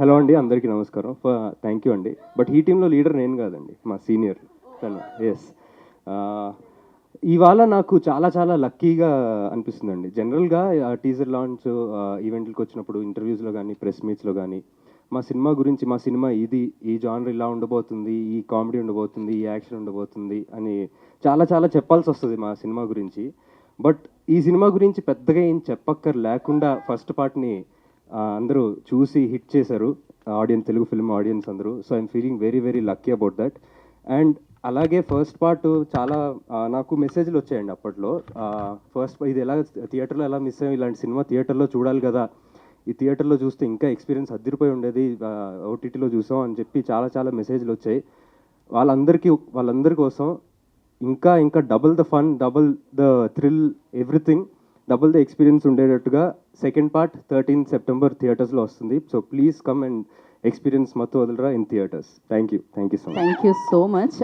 Hello అండి, అందరికీ నమస్కారం. థ్యాంక్ యూ అండి. బట్ ఈ టీంలో లీడర్ నేను కాదండి, మా సీనియర్ తను. ఎస్. ఇవాళ నాకు చాలా చాలా లక్కీగా అనిపిస్తుందండి. జనరల్గా టీజర్ లాంచ్ ఈవెంట్లకు వచ్చినప్పుడు ఇంటర్వ్యూస్లో కానీ ప్రెస్ మీట్స్లో కానీ మా సినిమా గురించి, మా సినిమా ఇది, ఈ జానర్ ఇలా ఉండబోతుంది, ఈ కామెడీ ఉండబోతుంది, ఈ యాక్షన్ ఉండబోతుంది అని చాలా చాలా చెప్పాల్సి వస్తుంది మా సినిమా గురించి. బట్ ఈ సినిమా గురించి పెద్దగా ఏం చెప్పక్కర్ లేకుండా ఫస్ట్ పార్ట్ని అందరూ చూసి హిట్ చేశారు, ఆడియన్స్, తెలుగు ఫిల్మ్ ఆడియన్స్ అందరూ. So I'm feeling very very lucky about that. And అలాగే ఫస్ట్ పార్ట్ చాలా నాకు మెసేజ్లు వచ్చాయండి అప్పట్లో. ఫస్ట్ ఇది ఎలా థియేటర్లో ఎలా మిస్ అయ్యాం, ఇలాంటి సినిమా థియేటర్లో చూడాలి కదా, ఈ థియేటర్లో చూస్తే ఇంకా ఎక్స్పీరియన్స్ అదిరిపోయి ఉండేది, ఓటీటీలో చూసాం అని చెప్పి చాలా చాలా మెసేజ్లు వచ్చాయి. వాళ్ళందరి కోసం ఇంకా ఇంకా double the fun, double the thrill, everything double the experience ఉండేటట్టుగా సెకండ్ పార్ట్ 13 సెప్టెంబర్ థియేటర్స్లో వస్తుంది. So please come and experience మత్తు వదలరా in theatres. Thank you so much. Thank you so much.